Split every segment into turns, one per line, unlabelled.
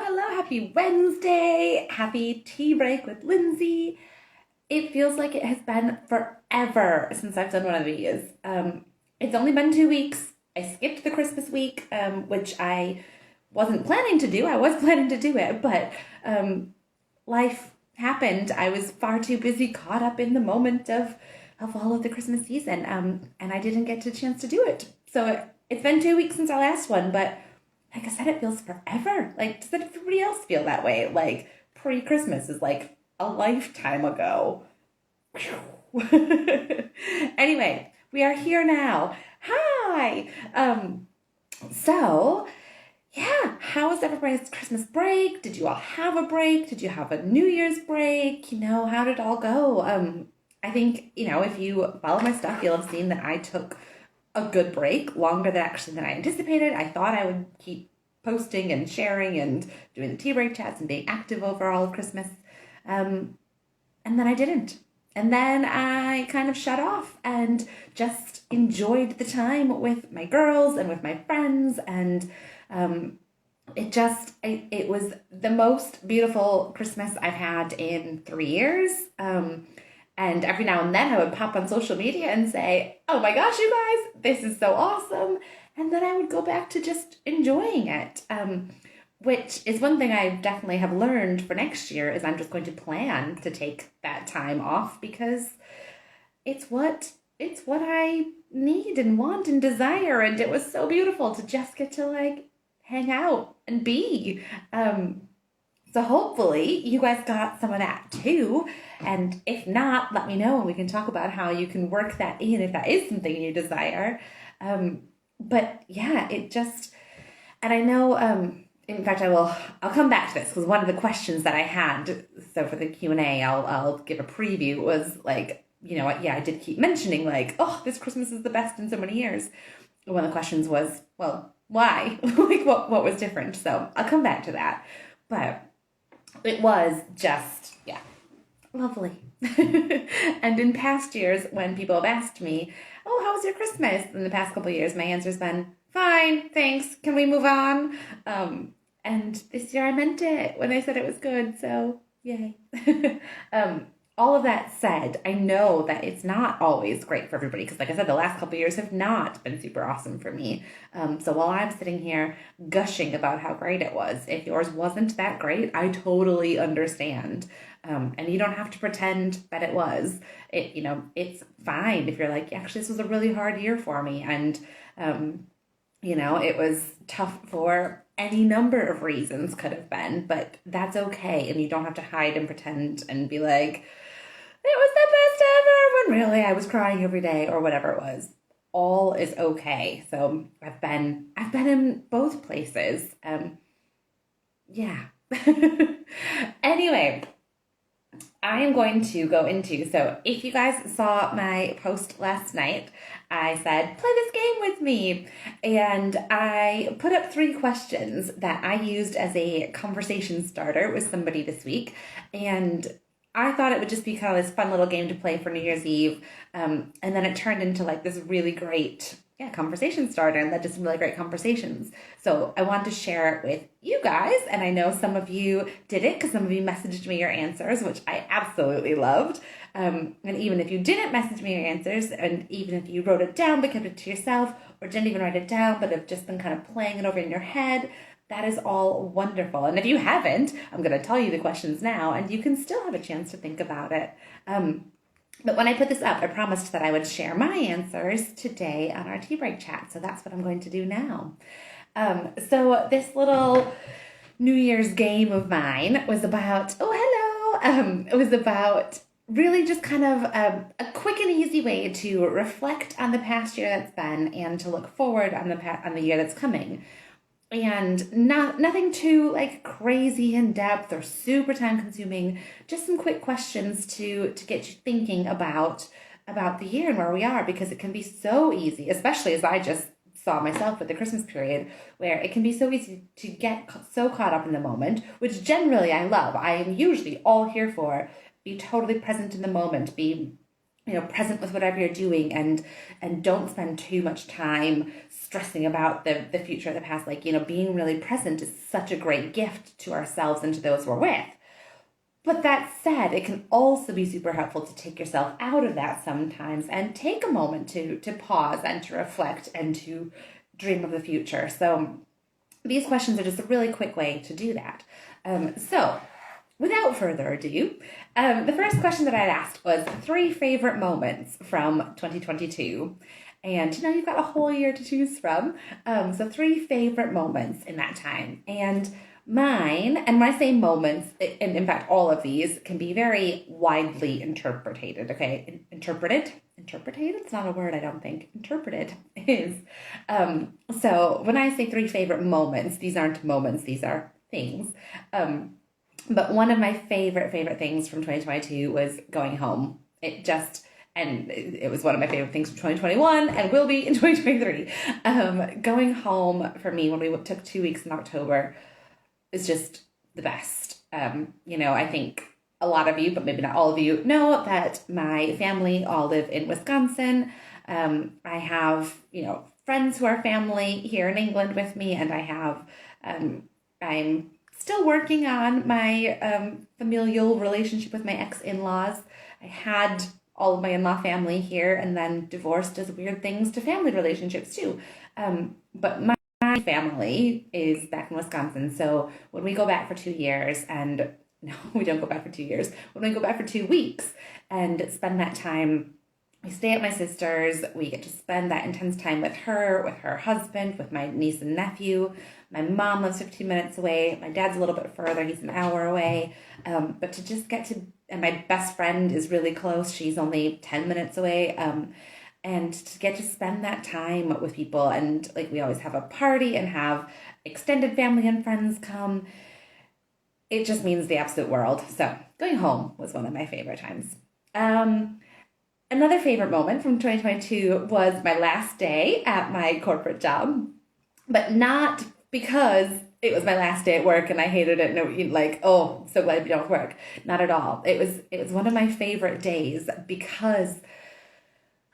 hello. Happy Wednesday. Happy tea break with Lindsey. It feels like it has been forever since I've done one of these. It's only been 2 weeks. I skipped the Christmas week, which I wasn't planning to do. I was planning to do it, but life happened. I was far too busy, caught up in the moment of all of the Christmas season, and I didn't get a chance to do it. So it's been 2 weeks since our last one, but like I said, it feels forever. Like, does everybody else feel that way? Like, pre-Christmas is like a lifetime ago. Anyway, we are here now. Hi! So, yeah, how was everybody's Christmas break? Did you all have a break? Did you have a New Year's break? How did it all go? I think, if you follow my stuff, you'll have seen that I took a good break, longer than I anticipated. I thought I would keep posting and sharing and doing the tea break chats and being active over all of Christmas. And then I didn't. And then I kind of shut off and just enjoyed the time with my girls and with my friends. And it was the most beautiful Christmas I've had in 3 years. And every now and then I would pop on social media and say, oh my gosh, you guys, this is so awesome. And then I would go back to just enjoying it, which is one thing I definitely have learned for next year is I'm just going to plan to take that time off because it's what I need and want and desire. And it was so beautiful to just get to hang out and be. So hopefully you guys got some of that too. And if not, let me know and we can talk about how you can work that in if that is something you desire. But yeah, and I know, in fact, I'll come back to this because one of the questions that I had, so for the Q&A, I'll give a preview, was I did keep mentioning this Christmas is the best in so many years. One of the questions was, well, why? What was different? So I'll come back to that. But it was just, lovely. And in past years, when people have asked me, oh, how was your Christmas? In the past couple of years, my answer's been, fine, thanks. Can we move on? And this year I meant it when I said it was good. So yay. All of that said, I know that it's not always great for everybody because, like I said, the last couple of years have not been super awesome for me. So while I'm sitting here gushing about how great it was, if yours wasn't that great, I totally understand. And you don't have to pretend that it was. It's fine if you're like, actually, this was a really hard year for me. And, it was tough for any number of reasons could have been, but that's okay. And you don't have to hide and pretend and be like, it was the best ever, when really I was crying every day or whatever it was. All is okay. So I've been in both places. Yeah. Anyway, I am going to go into, so if you guys saw my post last night, I said, play this game with me. And I put up 3 questions that I used as a conversation starter with somebody this week. And I thought it would just be kind of this fun little game to play for New Year's Eve. And then it turned into this really great conversation starter and led to some really great conversations. So I want to share it with you guys. And I know some of you did it because some of you messaged me your answers, which I absolutely loved. And even if you didn't message me your answers, and even if you wrote it down but kept it to yourself, or didn't even write it down but have just been kind of playing it over in your head, that is all wonderful. And if you haven't, I'm going to tell you the questions now, and you can still have a chance to think about it. But when I put this up, I promised that I would share my answers today on our tea break chat. So that's what I'm going to do now. So this little New Year's game of mine was about, it was about really just kind of a quick and easy way to reflect on the past year that's been and to look forward on the year that's coming. And nothing too crazy in depth or super time consuming, just some quick questions to get you thinking about the year and where we are, because it can be so easy, especially as I just saw myself with the Christmas period, where it can be so easy to get so caught up in the moment, which generally I love. I am usually all here for. Be totally present in the moment, be present with whatever you're doing, and don't spend too much time stressing about the future or the past. Like, being really present is such a great gift to ourselves and to those we're with. But that said, it can also be super helpful to take yourself out of that sometimes and take a moment to pause and to reflect and to dream of the future. So these questions are just a really quick way to do that. So without further ado, the first question that I'd asked was 3 favorite moments from 2022. And you've got a whole year to choose from. So 3 favorite moments in that time. And mine, and when I say moments, and in fact all of these can be very widely interpreted, okay? Interpreted? It's not a word, I don't think. Interpreted is. So when I say 3 favorite moments, these aren't moments, these are things. But one of my favorite things from 2022 was going home. And it was one of my favorite things from 2021 and will be in 2023. Going home for me when we took 2 weeks in October is just the best. I think a lot of you, but maybe not all of you, know that my family all live in Wisconsin. I have, friends who are family here in England with me, and I'm still working on my familial relationship with my ex-in-laws. I had all of my in-law family here, and then divorce does weird things to family relationships too. But my family is back in Wisconsin, so when we go back for 2 years, and no, we don't go back for 2 years, when we go back for 2 weeks and spend that time, we stay at my sister's, we get to spend that intense time with her husband, with my niece and nephew. My mom lives 15 minutes away, my dad's a little bit further, he's an hour away, but to just get to, and my best friend is really close, she's only 10 minutes away, and to get to spend that time with people, and like we always have a party and have extended family and friends come, it just means the absolute world. So going home was one of my favorite times. Another favorite moment from 2022 was my last day at my corporate job, but not because it was my last day at work and I hated it. No, like, oh, so glad to be off work. Not at all. It was one of my favorite days because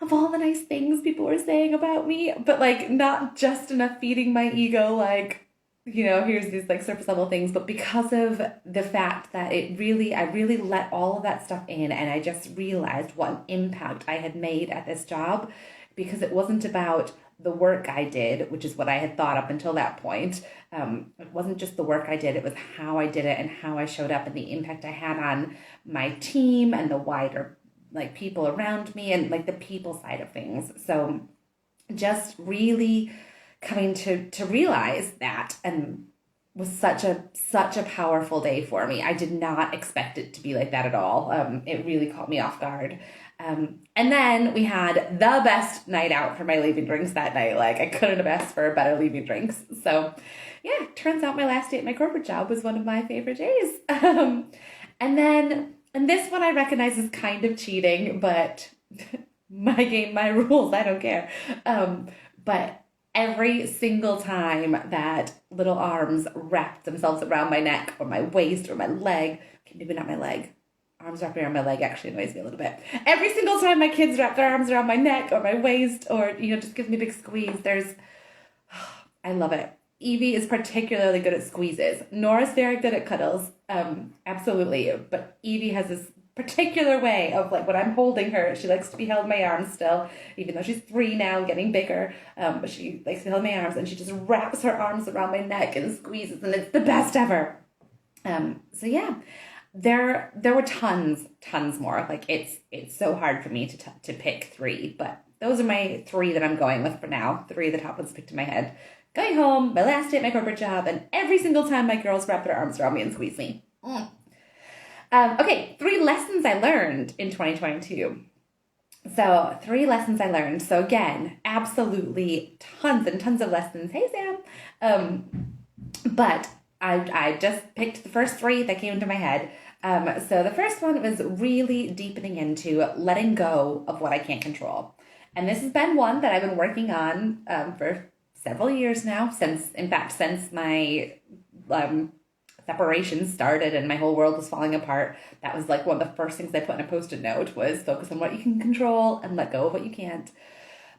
of all the nice things people were saying about me, but like not just enough feeding my ego, like, here's these like surface level things, but because of the fact that I really let all of that stuff in, and I just realized what an impact I had made at this job, because it wasn't about the work I did, which is what I had thought up until that point. It wasn't just the work I did, it was how I did it and how I showed up and the impact I had on my team and the wider like people around me and like the people side of things. So just really coming to realize that, and was such a powerful day for me. I did not expect it to be like that at all. It really caught me off guard. And then we had the best night out for my leaving drinks that night. Like I couldn't have asked for better leaving drinks. So yeah, turns out my last day at my corporate job was one of my favorite days. And this one I recognize is kind of cheating, but my game, my rules, I don't care. But every single time that little arms wrapped themselves around my neck or my waist or my leg, okay, maybe not my leg, arms wrapping around my leg actually annoys me a little bit. Every single time my kids wrap their arms around my neck or my waist or, just give me a big squeeze, I love it. Evie is particularly good at squeezes. Nora's very good at cuddles, absolutely. But Evie has this particular way of like when I'm holding her, she likes to be held in my arms still, even though she's 3 now, getting bigger. But she likes to be held in my arms, and she just wraps her arms around my neck and squeezes, and it's the best ever. So yeah, there were tons more. Like it's so hard for me to pick 3, but those are my 3 that I'm going with for now. 3 of the top ones picked in my head. Going home, my last day at my corporate job, and every single time my girls wrap their arms around me and squeeze me. Okay, 3 lessons I learned in 2022. So 3 lessons I learned. So again, absolutely tons and tons of lessons. Hey, Sam. But I just picked the first 3 that came into my head. So the first one was really deepening into letting go of what I can't control. And this has been one that I've been working on for several years now, since my separation started and my whole world was falling apart, that was like one of the first things I put in a Post-it note was focus on what you can control and let go of what you can't.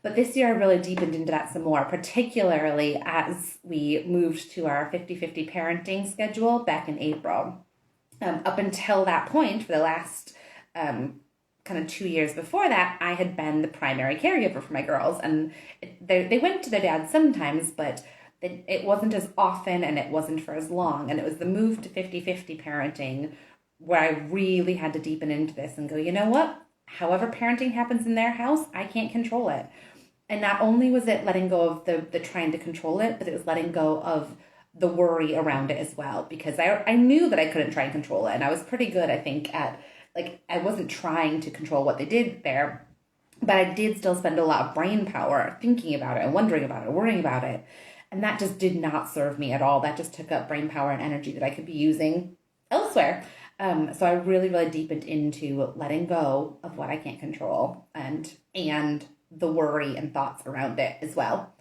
But this year I really deepened into that some more, particularly as we moved to our 50-50 parenting schedule back in April. Up until that point, for the last kind of 2 years before that, I had been the primary caregiver for my girls. And they went to their dad sometimes, but it wasn't as often and it wasn't for as long. And it was the move to 50-50 parenting where I really had to deepen into this and go, you know what? However parenting happens in their house, I can't control it. And not only was it letting go of the trying to control it, but it was letting go of the worry around it as well. Because I knew that I couldn't try and control it. And I was pretty good, I think, at, like, I wasn't trying to control what they did there. But I did still spend a lot of brain power thinking about it and wondering about it, worrying about it. And that just did not serve me at all. That just took up brain power and energy that I could be using elsewhere. So I really, really deepened into letting go of what I can't control and the worry and thoughts around it as well.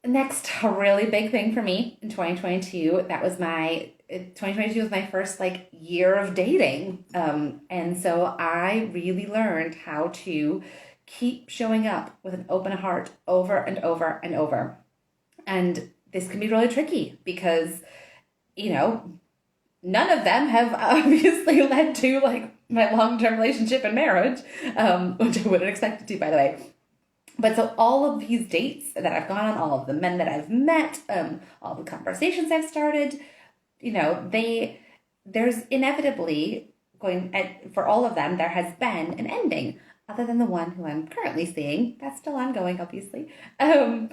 Next, a really big thing for me in 2022, 2022 was my first like year of dating. And so I really learned how to keep showing up with an open heart over and over and over. And this can be really tricky because, you know, none of them have obviously led to like my long-term relationship and marriage, which I wouldn't expect it to, by the way. But so all of these dates that I've gone on, all of the men that I've met, all the conversations I've started, you know, there's inevitably for all of them, there has been an ending, other than the one who I'm currently seeing. That's still ongoing, obviously. So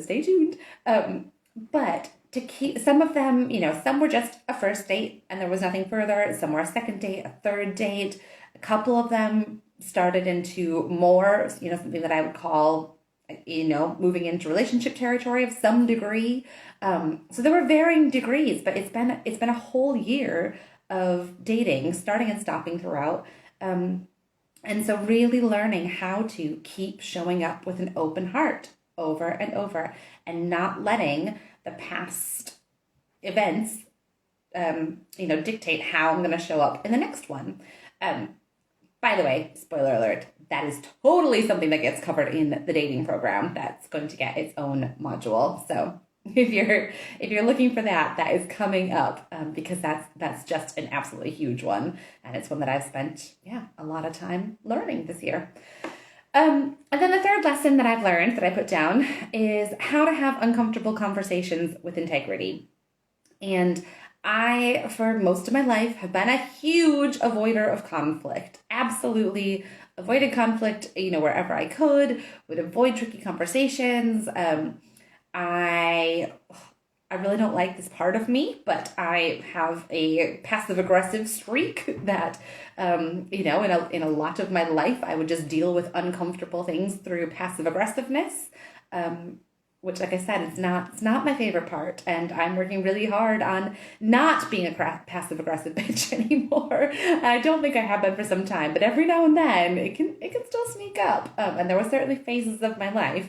stay tuned. But to keep some of them, you know, some were just a first date and there was nothing further. Some were a second date, a third date. A couple of them started into more, you know, something that I would call, you know, moving into relationship territory of some degree. So there were varying degrees, but it's been a whole year of dating, starting and stopping throughout. And so really learning how to keep showing up with an open heart over and over and not letting the past events, you know, dictate how I'm going to show up in the next one. By the way, spoiler alert, that is totally something that gets covered in the dating program. That's going to get its own module. So if you're looking for that, that is coming up because that's just an absolutely huge one. And it's one that I've spent, a lot of time learning this year. And then the third lesson that I've learned that I put down is how to have uncomfortable conversations with integrity. And I, for most of my life, have been a huge avoider of conflict. Absolutely avoided conflict, you know, wherever I could, would avoid tricky conversations. I really don't like this part of me, but I have a passive-aggressive streak that, you know, in a lot of my life, I would just deal with uncomfortable things through passive-aggressiveness, which, like I said, it's not my favorite part, and I'm working really hard on not being a passive-aggressive bitch anymore. I don't think I have been for some time, but every now and then, it can still sneak up, and there were certainly phases of my life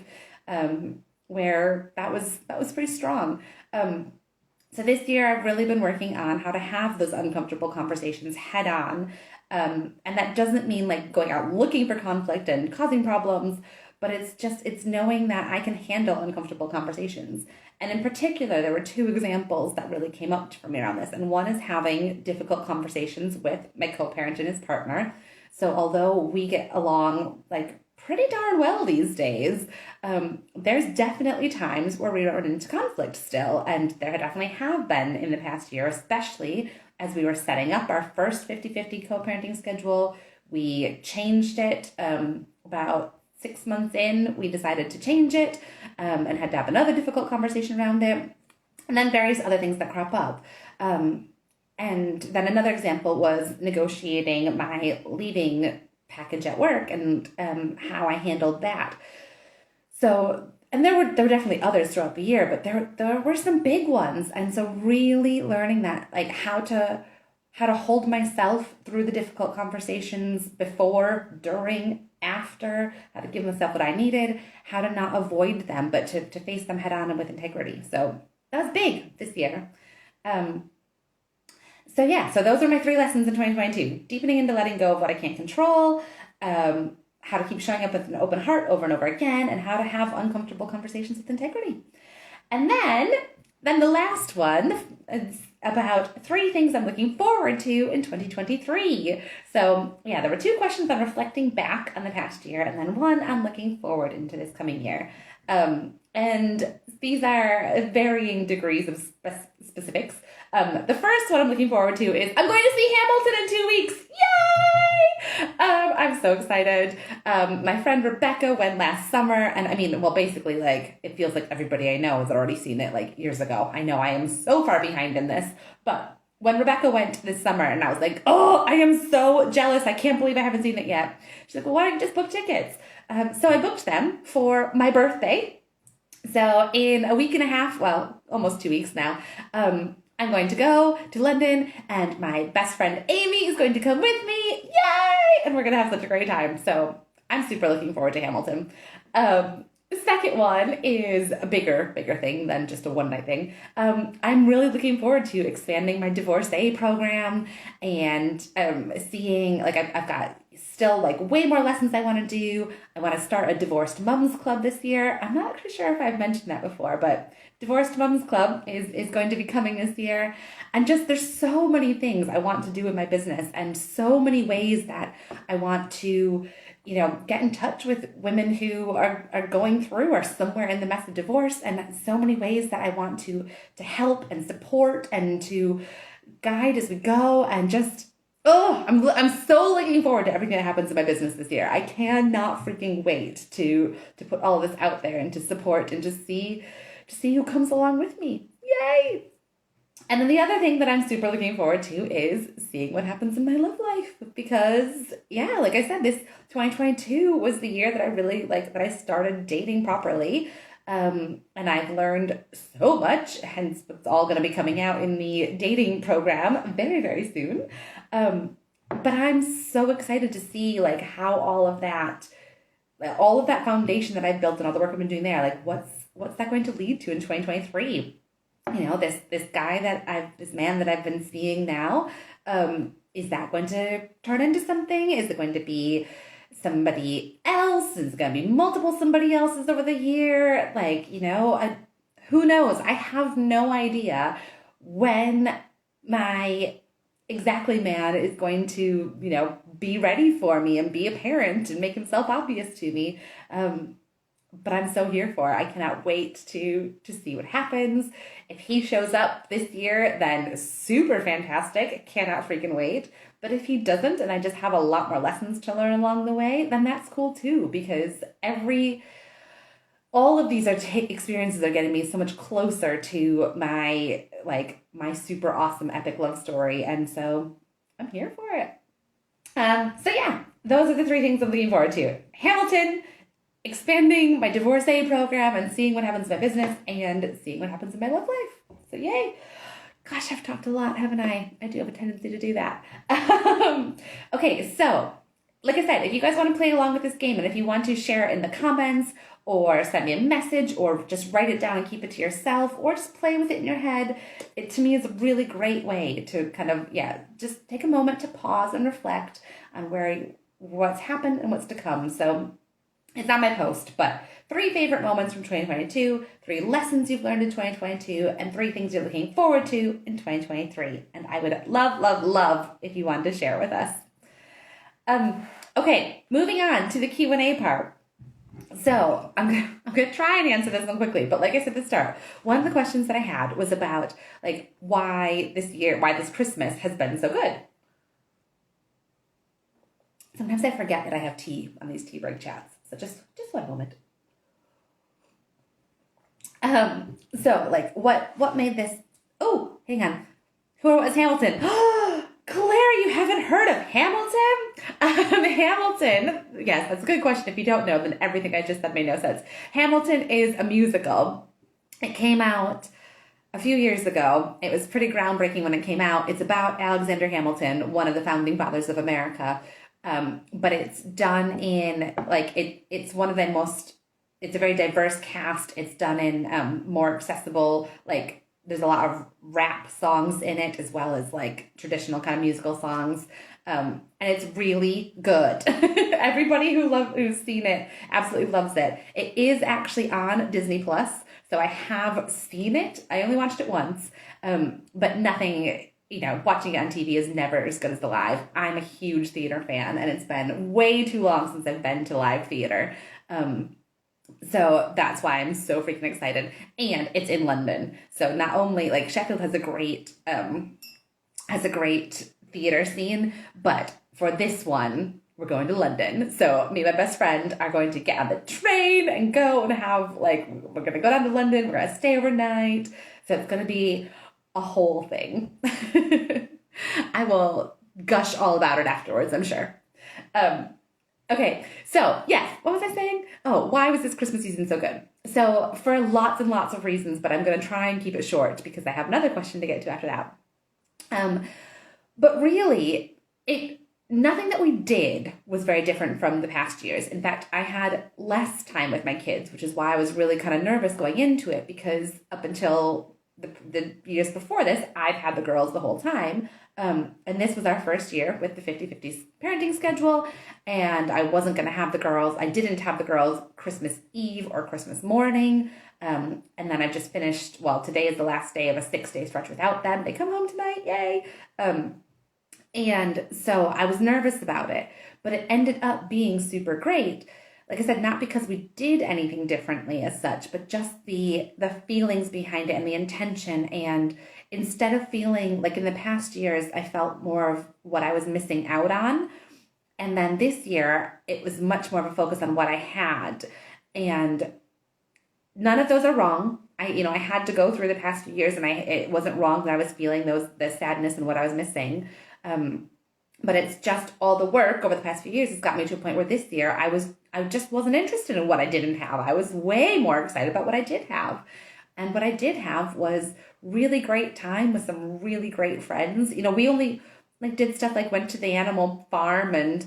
where that was pretty strong. So this year I've really been working on how to have those uncomfortable conversations head on. And that doesn't mean like going out looking for conflict and causing problems, but it's knowing that I can handle uncomfortable conversations. And in particular, there were two examples that really came up for me around this. And one is having difficult conversations with my co-parent and his partner. So although we get along like pretty darn well these days, there's definitely times where we run into conflict still, and there definitely have been in the past year, especially as we were setting up our first 50-50 co-parenting schedule. We changed it about 6 months in. We decided to change it and had to have another difficult conversation around it, and then various other things that crop up. And then another example was negotiating my leaving package at work and how I handled that. So, and there were definitely others throughout the year, but there were some big ones. And so really learning that, like how to hold myself through the difficult conversations before, during, after, how to give myself what I needed, how to not avoid them, but to face them head on and with integrity. So that was big this year. So yeah, so those are my 3 lessons in 2022. Deepening into letting go of what I can't control, how to keep showing up with an open heart over and over again, and how to have uncomfortable conversations with integrity. And then the last one is about 3 things I'm looking forward to in 2023. So yeah, there were 2 questions on reflecting back on the past year, and then 1 on looking forward into this coming year. And these are varying degrees of specifics. The first one I'm looking forward to is I'm going to see Hamilton in 2 weeks. Yay! I'm so excited. My friend Rebecca went last summer, and I mean, well, basically, like, it feels like everybody I know has already seen it, like, years ago. I know I am so far behind in this, but when Rebecca went this summer, and I was like, oh, I am so jealous. I can't believe I haven't seen it yet. She's like, well, why don't you just book tickets? So I booked them for my birthday. So in a week and a half, well, almost 2 weeks now, I'm going to go to London, and my best friend Amy is going to come with me. Yay! And we're going to have such a great time. So I'm super looking forward to Hamilton. The second one is a bigger thing than just a one-night thing. I'm really looking forward to expanding my divorcee program and seeing, like, I've got still, like, way more lessons I want to do. I want to start a divorced mums club this year. I'm not actually sure if I've mentioned that before, but Divorced Mums Club is going to be coming this year. And just there's so many things I want to do in my business, and so many ways that I want to, you know, get in touch with women who are going through or somewhere in the mess of divorce, and so many ways that I want to help and support and to guide as we go. And just, oh, I'm so looking forward to everything that happens in my business this year. I cannot freaking wait to put all of this out there and to support and to see who comes along with me. Yay! And then the other thing that I'm super looking forward to is seeing what happens in my love life. Because, yeah, like I said, this 2022 was the year that I really, like, that I started dating properly. And I've learned so much, hence it's all going to be coming out in the dating program very, very soon. But I'm so excited to see, like, how all of that foundation that I've built and all the work I've been doing there, like, what's that going to lead to in 2023? You know, this man that I've been seeing now, is that going to turn into something? Is it going to be somebody else? Is it going to be multiple somebody else's over the year? Like, you know, who knows? I have no idea when my exactly man is going to, you know, be ready for me and be a parent and make himself obvious to me. But I'm so here for it. I cannot wait to see what happens. If he shows up this year, then super fantastic. Cannot freaking wait. But if he doesn't, and I just have a lot more lessons to learn along the way, then that's cool too, because all of these experiences are getting me so much closer to my super awesome epic love story. And so I'm here for it. So yeah, those are the 3 things I'm looking forward to. Hamilton, expanding my divorcee program and seeing what happens in my business, and seeing what happens in my love life. So yay. Gosh, I've talked a lot, haven't I? I do have a tendency to do that. Okay, so like I said, if you guys want to play along with this game, and if you want to share it in the comments or send me a message or just write it down and keep it to yourself or just play with it in your head, it to me is a really great way to kind of, just take a moment to pause and reflect on what's happened and what's to come. So it's not my post, but 3 favorite moments from 2022, 3 lessons you've learned in 2022, and 3 things you're looking forward to in 2023. And I would love, love, love if you wanted to share with us. Okay, moving on to the Q&A part. So I'm gonna try and answer this one quickly, but like I said at the start, one of the questions that I had was about, like, why this Christmas has been so good. Sometimes I forget that I have tea on these tea break chats. So just one moment. So, like, what made this? Oh, hang on. Who was Hamilton? Claire, you haven't heard of Hamilton? Hamilton, yes, that's a good question. If you don't know, then everything I just said made no sense. Hamilton is a musical. It came out a few years ago. It was pretty groundbreaking when it came out. It's about Alexander Hamilton, one of the founding fathers of America. But it's done in, like, it's one of the it's a very diverse cast. It's done in more accessible, like, there's a lot of rap songs in it as well as like traditional kind of musical songs. And it's really good. Everybody who's seen it absolutely loves it. It is actually on Disney Plus, so I have seen it. I only watched it once, but nothing. Watching it on TV is never as good as the live. I'm a huge theater fan, and it's been way too long since I've been to live theater. So that's why I'm so freaking excited. And it's in London. So not only like Sheffield has a great theater scene, but for this one, we're going to London. So me and my best friend are going to get on the train and go and we're going to go down to London. We're going to stay overnight. So it's going to be a whole thing. I will gush all about it afterwards, I'm sure. Okay, so yes, what was I saying? Oh, why was this Christmas season so good? So for lots and lots of reasons, but I'm going to try and keep it short because I have another question to get to after that. But really, nothing that we did was very different from the past years. In fact, I had less time with my kids, which is why I was really kind of nervous going into it, because up until the years before this, I've had the girls the whole time. And this was our first year with the 50-50 parenting schedule, and I wasn't going to have the girls. I didn't have the girls Christmas Eve or Christmas morning. And then I've just finished, today is the last day of a 6-day stretch without them. They come home tonight, yay. And so I was nervous about it, but it ended up being super great. Like I said, not because we did anything differently as such, but just the feelings behind it and the intention. And instead of feeling like in the past years, I felt more of what I was missing out on. And then this year, it was much more of a focus on what I had. And none of those are wrong. I had to go through the past few years, and it wasn't wrong that I was feeling the sadness and what I was missing. But it's just all the work over the past few years has got me to a point where this year I just wasn't interested in what I didn't have. I was way more excited about what I did have. And what I did have was really great time with some really great friends. We only did stuff like went to the animal farm and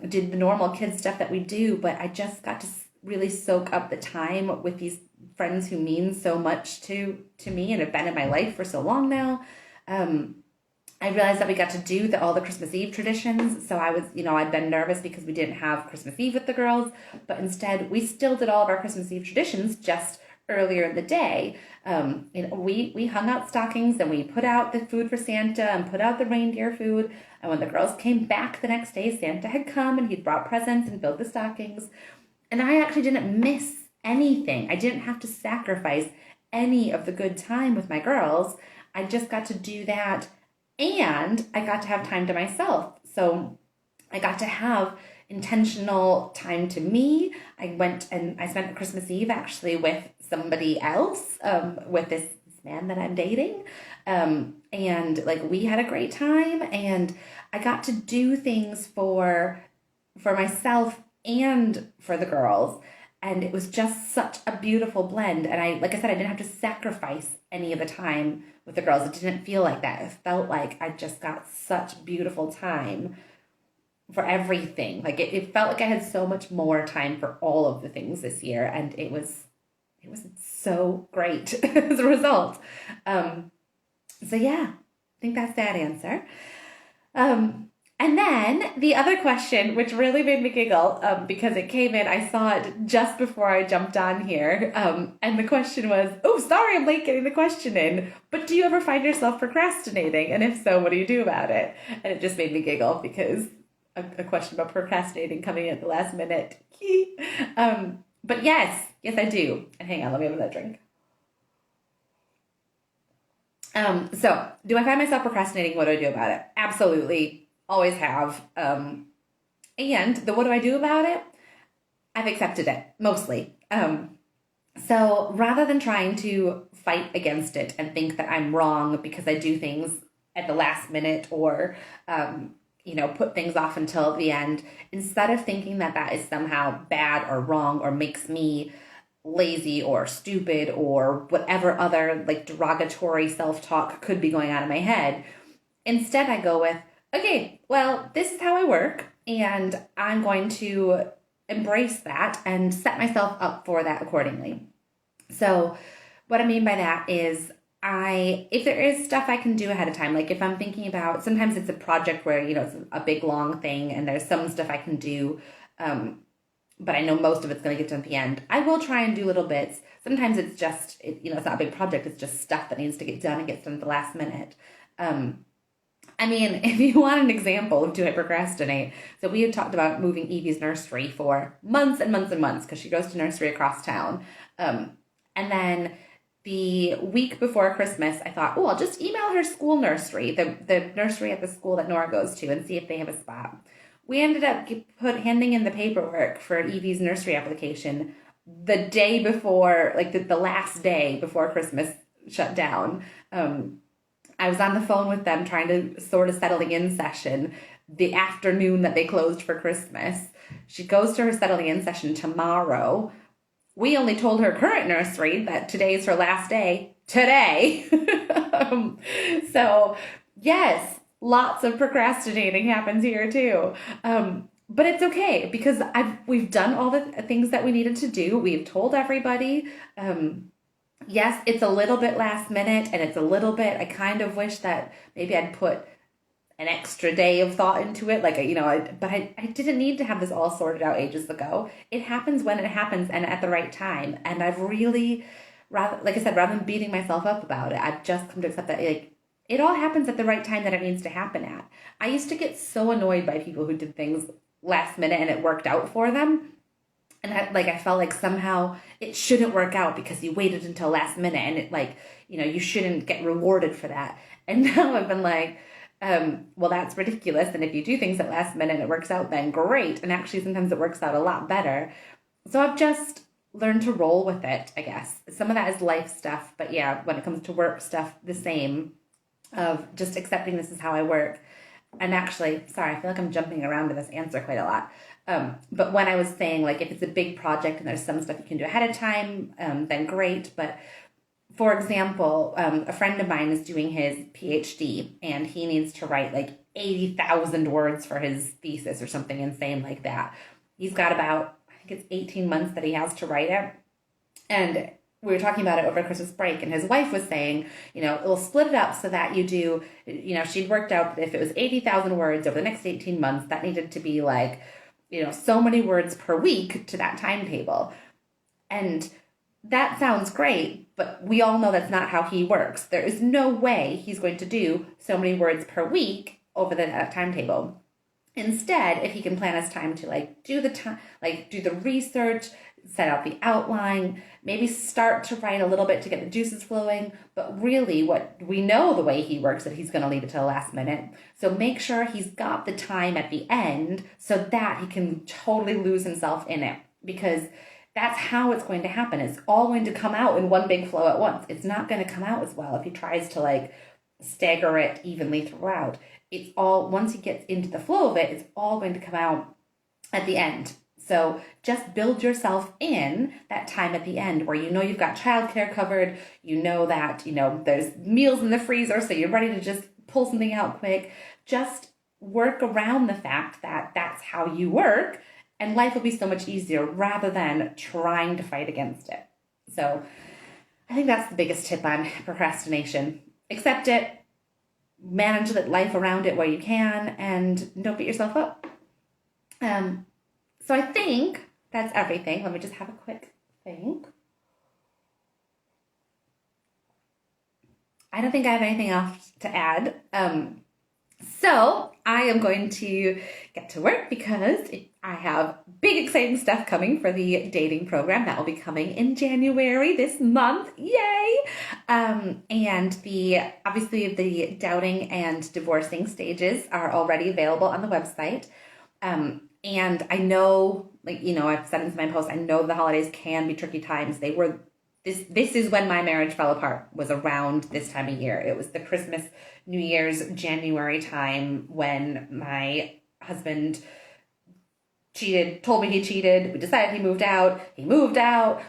did the normal kid stuff that we do, but I just got to really soak up the time with these friends who mean so much to me and have been in my life for so long now. I realized that we got to do all the Christmas Eve traditions. So I was, I'd been nervous because we didn't have Christmas Eve with the girls, but instead we still did all of our Christmas Eve traditions just earlier in the day. We hung out stockings and we put out the food for Santa and put out the reindeer food. And when the girls came back the next day, Santa had come and he'd brought presents and filled the stockings. And I actually didn't miss anything. I didn't have to sacrifice any of the good time with my girls. I just got to do that. And I got to have time to myself. So I got to have intentional time to me. I went and I spent Christmas Eve actually with somebody else, with this man that I'm dating. And we had a great time, and I got to do things for myself and for the girls. And it was just such a beautiful blend. And like I said, I didn't have to sacrifice any of the time with the girls. It didn't feel like that. It felt like I just got such beautiful time for everything. It felt like I had so much more time for all of the things this year. And it was so great as a result. So yeah, I think that's that answer. And then the other question, which really made me giggle, because it came in, I saw it just before I jumped on here. And the question was, oh, sorry, I'm late getting the question in, but do you ever find yourself procrastinating? And if so, what do you do about it? And it just made me giggle because a question about procrastinating coming in at the last minute. But yes, I do. And hang on, let me have another drink. So do I find myself procrastinating? What do I do about it? Absolutely. Always have. And what do I do about it? I've accepted it, mostly. So rather than trying to fight against it and think that I'm wrong because I do things at the last minute or, put things off until the end, instead of thinking that is somehow bad or wrong or makes me lazy or stupid or whatever other derogatory self-talk could be going on in my head, instead I go with, okay, well, this is how I work, and I'm going to embrace that and set myself up for that accordingly. So what I mean by that is if there is stuff I can do ahead of time, like if I'm thinking about, sometimes it's a project where, it's a big long thing and there's some stuff I can do, but I know most of it's going to get done at the end. I will try and do little bits. Sometimes it's just, it's not a big project. It's just stuff that needs to get done and gets done at the last minute. If you want an example of do I procrastinate, so we had talked about moving Evie's nursery for months and months and months because she goes to nursery across town. And then the week before Christmas, I thought, I'll just email her school nursery, the nursery at the school that Nora goes to, and see if they have a spot. We ended up handing in the paperwork for Evie's nursery application the day before, like the last day before Christmas shut down. I was on the phone with them trying to sort of settling in session the afternoon that they closed for Christmas. She goes to her settling in session tomorrow. We only told her current nursery that today is her last day today. So yes, lots of procrastinating happens here too. But it's okay because we've done all the things that we needed to do. We've told everybody. Yes, it's a little bit last minute and it's a little bit, I kind of wish that maybe I'd put an extra day of thought into it. But I didn't need to have this all sorted out ages ago. It happens when it happens and at the right time. And I've really, rather than beating myself up about it, I've just come to accept that it all happens at the right time that it needs to happen at. I used to get so annoyed by people who did things last minute and it worked out for them. And I felt like somehow it shouldn't work out because you waited until last minute and it you shouldn't get rewarded for that. And now I've been like, well, that's ridiculous. And if you do things at last minute and it works out, then great. And actually sometimes it works out a lot better. So I've just learned to roll with it, I guess. Some of that is life stuff. But yeah, when it comes to work stuff, the same of just accepting this is how I work. And actually, sorry, I feel like I'm jumping around to this answer quite a lot. But when I was saying, if it's a big project and there's some stuff you can do ahead of time, then great. But for example, a friend of mine is doing his PhD and he needs to write 80,000 words for his thesis or something insane like that. He's got about, I think it's 18 months that he has to write it. And we were talking about it over Christmas break, and his wife was saying, we'll split it up so that you do, she'd worked out that if it was 80,000 words over the next 18 months, that needed to be so many words per week to that timetable. And that sounds great, but we all know that's not how he works. There is no way he's going to do so many words per week over the timetable. Instead, if he can plan his time to do the research, set out the outline, maybe start to write a little bit to get the juices flowing, but really what we know the way he works that he's going to leave it to the last minute. So make sure he's got the time at the end so that he can totally lose himself in it, because that's how it's going to happen. It's all going to come out in one big flow at once. It's not going to come out as well if he tries to stagger it evenly throughout. It's all, once he gets into the flow of it, it's all going to come out at the end. So just build yourself in that time at the end where you've got childcare covered, that, there's meals in the freezer, so you're ready to just pull something out quick. Just work around the fact that that's how you work, and life will be so much easier rather than trying to fight against it. So I think that's the biggest tip on procrastination. Accept it, manage life around it where you can, and don't beat yourself up. So I think that's everything. Let me just have a quick think. I don't think I have anything else to add. So I am going to get to work because I have big exciting stuff coming for the dating program that will be coming in January this month. Yay! And obviously the doubting and divorcing stages are already available on the website. And I know, I've said in my post, I know the holidays can be tricky times. This is when my marriage fell apart, was around this time of year. It was the Christmas, New Year's, January time when my husband told me he cheated. We decided he moved out. He moved out.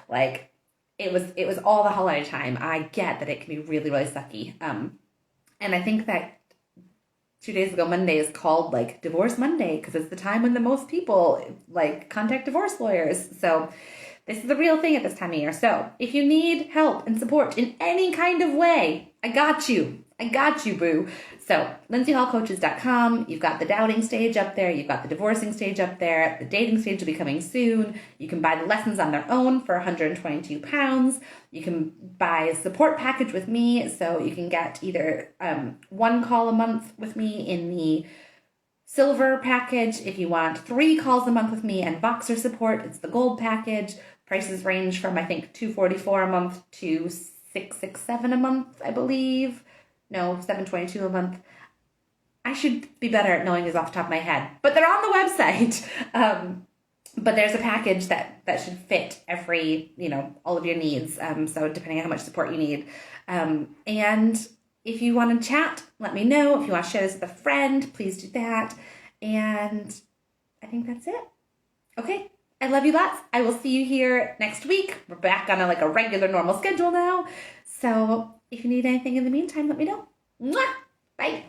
It was all the holiday time. I get that it can be really, really sucky. And I think that 2 days ago, Monday is called Divorce Monday because it's the time when the most people contact divorce lawyers. So This is the real thing at this time of year. So if you need help and support in any kind of way, I got you. I got you, boo. So lindseyhallcoaches.com. You've got the doubting stage up there. You've got the divorcing stage up there. The dating stage will be coming soon. You can buy the lessons on their own for £122. You can buy a support package with me. So you can get either one call a month with me in the silver package. If you want 3 calls a month with me and boxer support, it's the gold package. Prices range from, I think, $244 a month to $667 a month, I believe. No, $722 a month. I should be better at knowing these off the top of my head, but they're on the website. But there's a package that should fit every, all of your needs. So depending on how much support you need. And if you want to chat, let me know. If you want to share this with a friend, please do that. And I think that's it. Okay. I love you lots. I will see you here next week. We're back on a regular normal schedule now. So if you need anything in the meantime, let me know. Mwah! Bye.